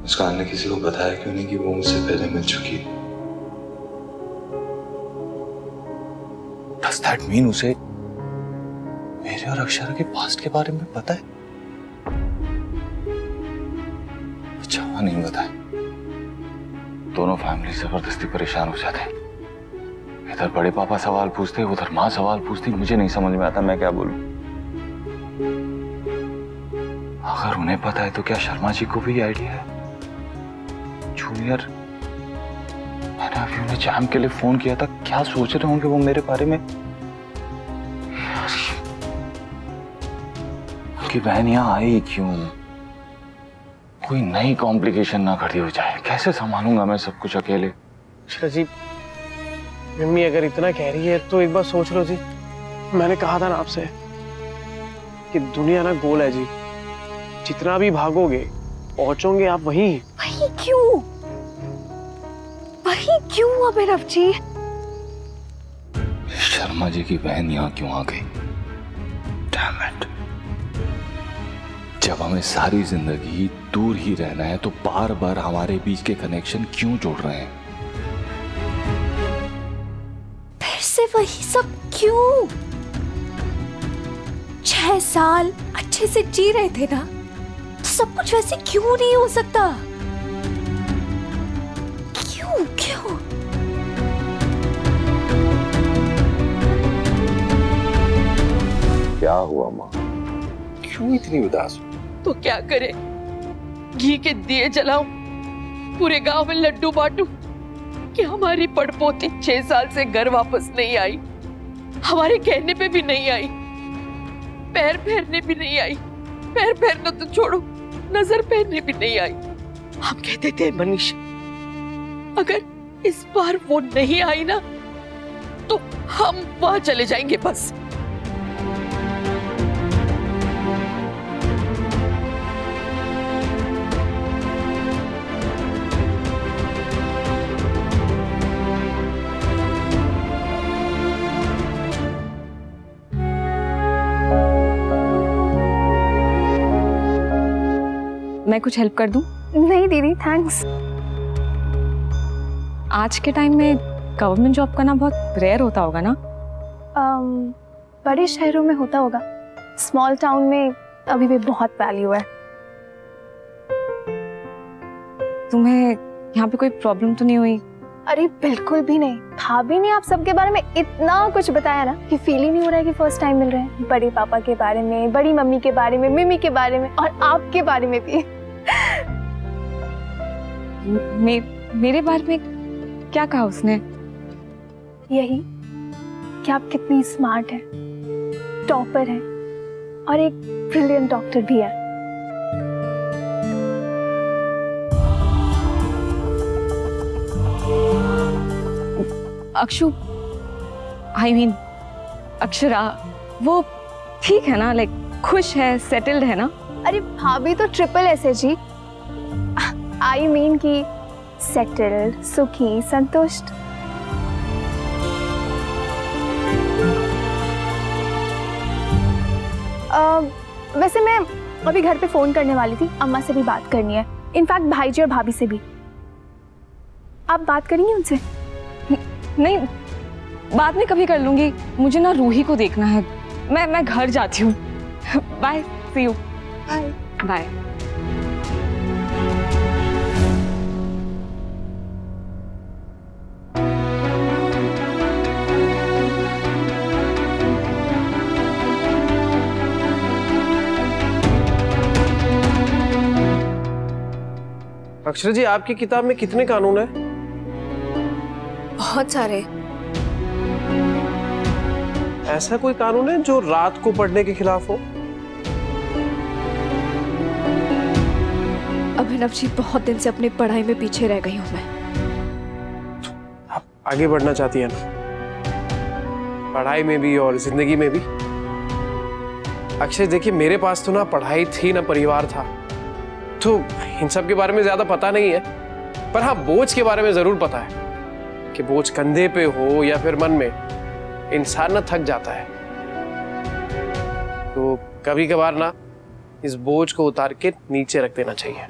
मुस्कान ने किसी को बताया क्यों नहीं कि वो मुझसे पहले मिल चुकी है? Does that mean उसे मेरे और अक्षरा के पास्ट के बारे में पता है? अच्छा नहीं पता है। दोनों फैमिली जबरदस्ती परेशान हो जाते हैं। इधर बड़े पापा सवाल पूछते, उधर माँ सवाल पूछती। मुझे नहीं समझ में आता मैं क्या बोलूं। अगर उन्हें पता है तो क्या शर्मा जी को भी आइडिया है? जूनियर, मैंने अभी उन्हें जैम के लिए फोन किया था। क्या सोच रहे होंगे वो मेरे बारे में? उनकी बहन यहाँ आई क्यों? कोई नई कॉम्प्लिकेशन ना खड़ी हो जाए। कैसे संभालूंगा मैं सब कुछ अकेले? अक्षरा जी, मम्मी अगर इतना कह रही है तो एक बार सोच लो जी। मैंने कहा था ना आपसे कि दुनिया ना गोल है जी। जितना भी भागोगे पहुंचोगे आप वहीं। वहीं क्यों? वहीं क्यों अभिनव जी? शर्मा जी की बहन यहाँ क्यों आ गई? Damn it. जब हमें सारी जिंदगी दूर ही रहना है तो बार बार हमारे बीच के कनेक्शन क्यों जोड़ रहे हैं? फिर से वही सब क्यों? 6 साल अच्छे से जी रहे थे ना, तो सब कुछ वैसे क्यों नहीं हो सकता? क्यों क्यों? क्या हुआ माँ? क्यों इतनी उदास हो? तो क्या करे, घी के दिए जलाऊं, पूरे गांव में लड्डू बांटूं कि हमारी पड़पोती 6 साल से घर वापस नहीं आई, हमारे कहने पे भी नहीं आई, पैर फेरने भी नहीं आई। पैर फेरना तो छोड़ो, नजर फेरने भी नहीं आई। हम कहते थे मनीष, अगर इस बार वो नहीं आई ना तो हम वहां चले जाएंगे बस। मैं कुछ हेल्प कर दूं? नहीं दीदी, थैंक्स। आज के टाइम में गवर्नमेंट जॉब करना बहुत रेयर होता होगा ना? बड़े शहरों में होता होगा, स्मॉल टाउन में अभी भी बहुत वैल्यू है। तुम्हें यहाँ पे कोई प्रॉब्लम तो नहीं हुई? अरे बिल्कुल भी नहीं। भाभी ने आप सबके बारे में इतना कुछ बताया ना कि फील ही नहीं हो रहा है कि फर्स्ट टाइम मिल रहे हैं। बड़े पापा के बारे में, बड़ी मम्मी के बारे में, मिमी के बारे में और आपके बारे में भी। मेरे बारे में क्या कहा उसने? यही कि आप कितनी स्मार्ट हैं, टॉपर हैं और एक ब्रिलियंट डॉक्टर भी है। अक्षु, आई मीन अक्षरा, वो ठीक है ना? लाइक खुश है, सेटल्ड है ना? अरे भाभी तो ट्रिपल एस है जी। आई मीन कि सेटल्ड, सुखी, संतुष्ट। वैसे मैं अभी घर पे फोन करने वाली थी, अम्मा से भी बात करनी है, इनफैक्ट भाईजी और भाभी से भी। आप बात करेंगी उनसे? नहीं, बाद में कभी कर लूंगी। मुझे ना रूही को देखना है। मैं घर जाती हूँ। Bye, see you. Bye bye. Akshara ji, आपकी किताब में कितने कानून है? बहुत सारे। ऐसा कोई कानून है जो रात को पढ़ने के खिलाफ हो? अभिनव जी, बहुत दिन से अपनी पढ़ाई में पीछे रह गई हूं मैं। आप आगे बढ़ना चाहती है ना, पढ़ाई में भी और जिंदगी में भी। अक्षय देखिए, मेरे पास तो ना पढ़ाई थी ना परिवार था, तो इन सब के बारे में ज्यादा पता नहीं है। पर हाँ, बोझ के बारे में जरूर पता है कि बोझ कंधे पे हो या फिर मन में, इंसान ना थक जाता है। तो कभी कभार ना इस बोझ को उतार के नीचे रख देना चाहिए।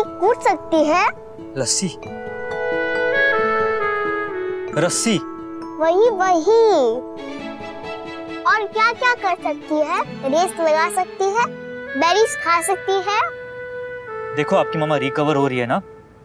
रस्सी कूद सकती है? लस्सी, रस्सी, वही वही। और क्या क्या कर सकती है? रेस लगा सकती है, बेरीज खा सकती है। देखो आपकी मामा रिकवर हो रही है ना,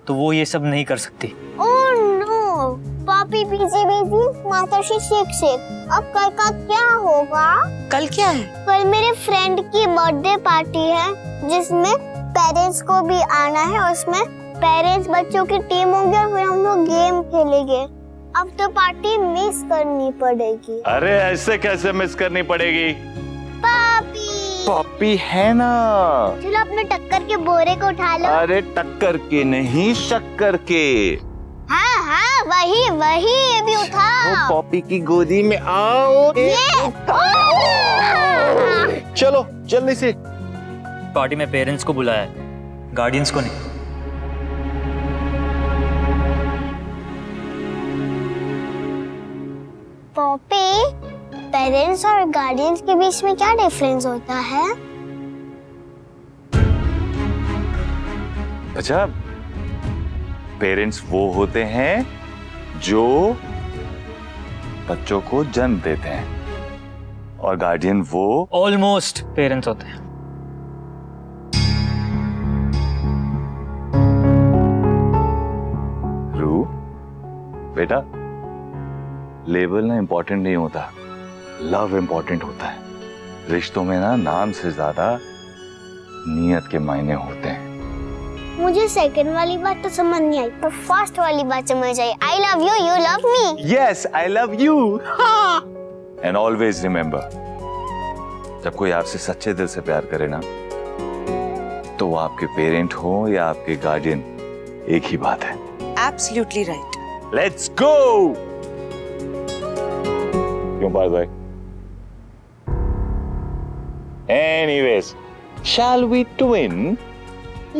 तो वो ये सब नहीं कर सकती। ओह नो, पापी पीछे बेबी माताश्री शेक। अब कल का क्या होगा? कल क्या है? कल मेरे फ्रेंड की बर्थडे पार्टी है जिसमें पेरेंट्स को भी आना है और उसमें पेरेंट्स बच्चों की टीम होगी और फिर हम लोग गेम खेलेंगे। अब तो पार्टी मिस करनी पड़ेगी। अरे ऐसे कैसे मिस करनी पड़ेगी? पापी पॉपी है ना। चलो अपने टक्कर के बोरे को उठा लो। अरे टक्कर के नहीं, शक्कर के। हाँ हाँ वही वही, ये भी उठाओ। वो पॉपी की गोदी में आओ। चलो जल्दी से। पार्टी में पेरेंट्स को बुलाया है, गार्डियंस को नहीं। पॉपी, पेरेंट्स और गार्डियंस के बीच में क्या डिफरेंस होता है? अच्छा, पेरेंट्स वो होते हैं जो बच्चों को जन्म देते हैं और गार्डियन वो ऑलमोस्ट पेरेंट्स होते हैं। रू, बेटा, लेबल ना इम्पोर्टेंट नहीं होता, लव इम्पोर्टेंट होता है। रिश्तों में ना नाम से ज्यादा नीयत के मायने होते हैं। मुझे सेकंड वाली बात तो समझ नहीं आई, पर फर्स्ट वाली बात समझ आई। I love you, you love me. Yes, I love you. And always remember, जब कोई आपसे सच्चे दिल से प्यार करे ना, तो वो आपके पेरेंट हो या आपके गार्डियन, एक ही बात है। Absolutely right. Let's go. क्यों बात भाई? Anyways, shall we twin?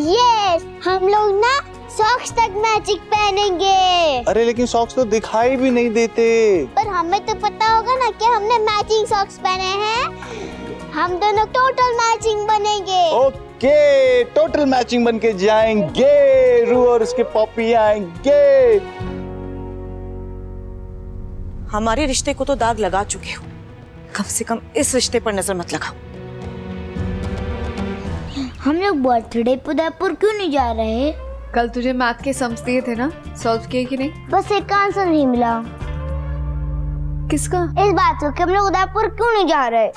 Yes, हम लोग ना सॉक्स तक मैचिंग पहनेंगे। अरे लेकिन सॉक्स तो दिखाई भी नहीं देते। पर हमें तो पता होगा ना कि हमने मैचिंग सॉक्स पहने हैं। हम दोनों टोटल मैचिंग बनेंगे। ओके, टोटल मैचिंग बन के जाएंगे। रू और उसके पॉपी आएंगे। हमारे रिश्ते को तो दाग लगा चुके हो, कम से कम इस रिश्ते पर नजर मत लगाओ। हम लोग बर्थडे पे उदयपुर क्यों नहीं जा रहे? कल तुझे मैथ के सम्स दिए थे ना, सॉल्व किए कि नहीं? बस एक का आंसर नहीं मिला। किसका? इस बात को कि हम लोग उदयपुर क्यों नहीं जा रहे?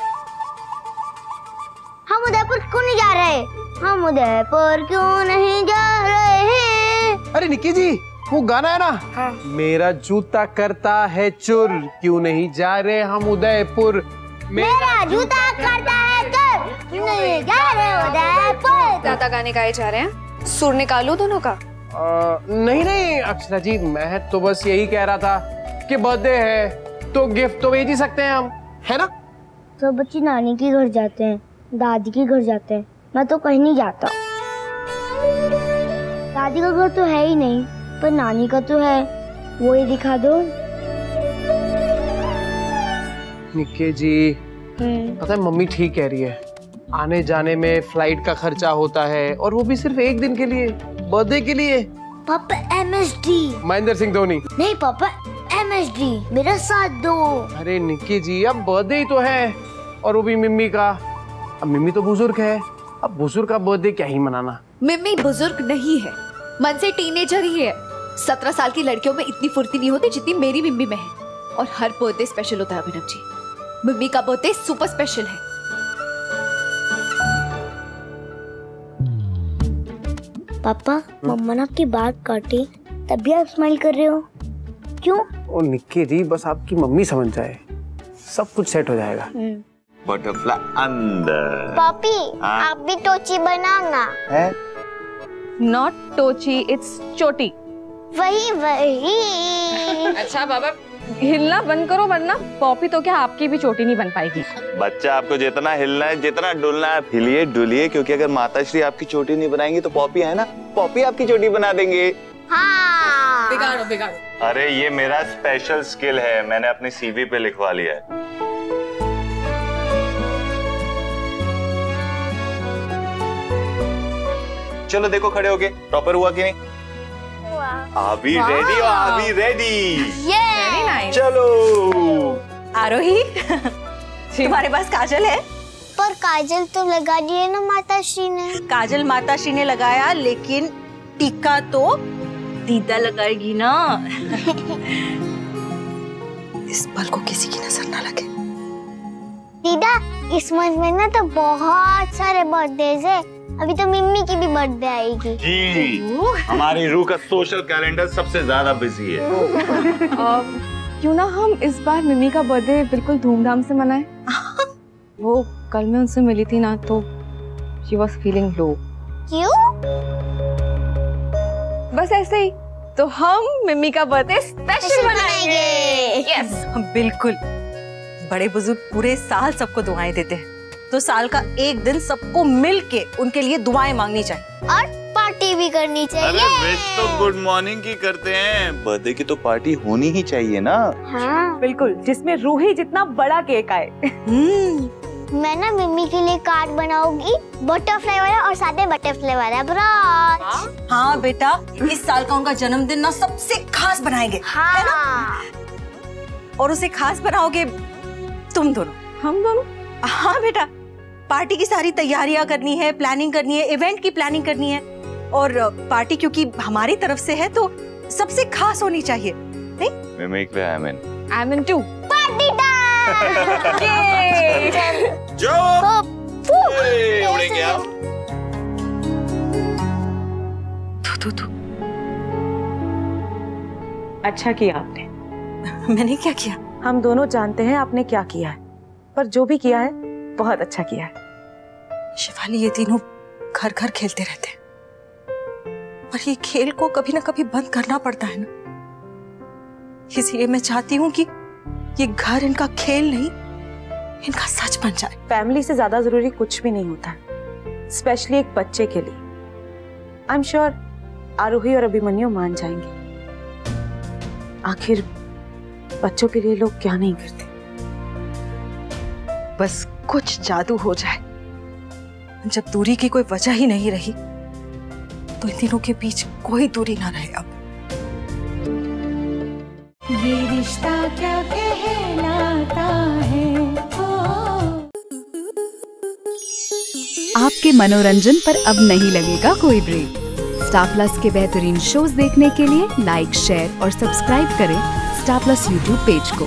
हम उदयपुर क्यों नहीं जा रहे? हम उदयपुर क्यों नहीं जा रहे? अरे निक्की जी, वो गाना है ना, हाँ। मेरा जूता करता है चुर, क्यों नहीं जा रहे हम उदयपुर। मेरा जूता करता है चुर, क्यों नहीं जा रहे उदयपुर। ज्यादा गाने गाए जा रहे हैं, सुर निकालो दोनों का। नहीं नहीं अक्षरा जी, मैं तो बस यही कह रहा था कि बर्थडे है तो गिफ्ट तो भेज ही सकते हैं हम, है ना? सब बच्चे नानी के घर जाते हैं, दादी के घर जाते हैं, मैं तो कहीं नहीं जाता। दादी का घर तो है ही नहीं, पर नानी का तो है, वो ही दिखा दो। निक्की जी, पता है मम्मी ठीक कह रही है, आने जाने में फ्लाइट का खर्चा होता है और वो भी सिर्फ एक दिन के लिए, बर्थडे के लिए। पापा MSD। महेंद्र सिंह धोनी। नहीं पापा MSD, मेरा साथ दो। अरे निक्की जी, अब बर्थडे ही तो है और वो भी मिम्मी का। अब मिम्मी तो बुजुर्ग है, अब बुजुर्ग का बर्थडे क्या ही मनाना। मिम्मी बुजुर्ग नहीं है, मन से टीनेजर ही है। 17 साल की लड़कियों में इतनी फुर्ती नहीं होती जितनी मेरी मिम्मी में है, और हर बर्थडे स्पेशल होता है अभिनव जी। मिम्मी का बर्थडे सुपर स्पेशल है। पापा, मम्मा ने आपकी बात काटी, तभी आप स्माइल कर रहे हो, क्यों? ओ निक्की जी, बस आपकी मम्मी समझ जाए, सब कुछ सेट हो जाएगा। बटरफ्लाई अंदर। पापी, आप भी टोची बनाओ ना। है? नॉट टोची, इट्स चोटी। वही वही। अच्छा बाबा, हिलना बंद करो, वरना पॉपी तो क्या आपकी भी चोटी नहीं बन पाएगी। बच्चा, आपको जितना हिलना है, जितना डुलना है, हिलिए डुलिए, क्योंकि अगर माताश्री आपकी चोटी नहीं बनाएंगी तो पॉपी है ना, पॉपी आपकी चोटी बना देंगे। हाँ। बिगाड़ो बिगाड़ो। अरे ये मेरा स्पेशल स्किल है, मैंने अपनी CV पे लिखवा लिया है। चलो देखो खड़े होके प्रॉपर हुआ कि नहीं? अभी रेडी हो? अभी रेडी? Very nice. चलो आरोही तुम्हारे पास काजल है? पर काजल तो लगा दिए ना माताश्री ने। काजल माताश्री ने लगाया, लेकिन टीका तो दीदा लगाएगी ना। इस पल को किसी की नजर ना लगे। दीदा, इस मंथ में ना तो बहुत सारे बर्थडेज है। अभी तो मिम्मी की भी बर्थडे आएगी। जी, हमारी रूह का सोशल कैलेंडर सबसे ज्यादा बिजी है। क्यों ना हम इस बार मिमी का बर्थडे बिल्कुल धूमधाम से मनाएं? वो कल मैं उनसे मिली थी ना, तो शी वॉज फीलिंग लो। क्यों? बस ऐसे ही। तो हम मिमी का बर्थडे स्पेशल मनाएंगे। यस, बिल्कुल। बड़े बुजुर्ग पूरे साल सबको दुआएं देते हैं, तो साल का एक दिन सबको मिलके उनके लिए दुआएं मांगनी चाहिए और पार्टी भी करनी चाहिए। अरे विश तो गुड मॉर्निंग की करते हैं, बर्थडे की तो पार्टी होनी ही चाहिए ना। हाँ। बिल्कुल, जिसमें रूही जितना बड़ा केक आए। मैं ना मिम्मी के लिए कार्ड बनाऊंगी, बटरफ्लाई वाला और साथ में बटरफ्लाई वाला ब्रोच। हाँ बेटा, इस साल का उनका जन्मदिन ना सबसे खास बनाएंगे। हाँ। है ना? और उसे खास बनाओगे तुम दोनों। हम दोनों? हाँ बेटा, पार्टी की सारी तैयारियां करनी है, प्लानिंग करनी है, इवेंट की प्लानिंग करनी है। और पार्टी क्योंकि हमारी तरफ से है तो सबसे खास होनी चाहिए, नहीं? मिमी के लिए I'm in too। Party time. जो उड़ेंगे आप। तू अच्छा किया आपने। मैंने क्या किया? हम दोनों जानते हैं आपने क्या किया है, पर जो भी किया है बहुत अच्छा किया है। शिवाली, ये तीनों घर घर खेलते रहते हैं, पर ये खेल को कभी ना कभी बंद करना पड़ता है ना। इसलिए मैं चाहती हूँ कि ये घर इनका खेल नहीं, इनका सच बन जाए। फैमिली से ज्यादा जरूरी कुछ भी नहीं होता है, स्पेशली एक बच्चे के लिए। आई एम श्योर आरोही और अभिमन्यु मान जाएंगे। आखिर बच्चों के लिए लोग क्या नहीं करते। बस कुछ जादू हो जाए, जब दूरी की कोई वजह ही नहीं रही तो इन तीनों के बीच कोई दूरी ना रहे। अब ये रिश्ता क्या कहलाता है। आपके मनोरंजन पर अब नहीं लगेगा कोई ब्रेक। स्टार प्लस के बेहतरीन शोज देखने के लिए लाइक, शेयर और सब्सक्राइब करें स्टार प्लस यूट्यूब पेज को।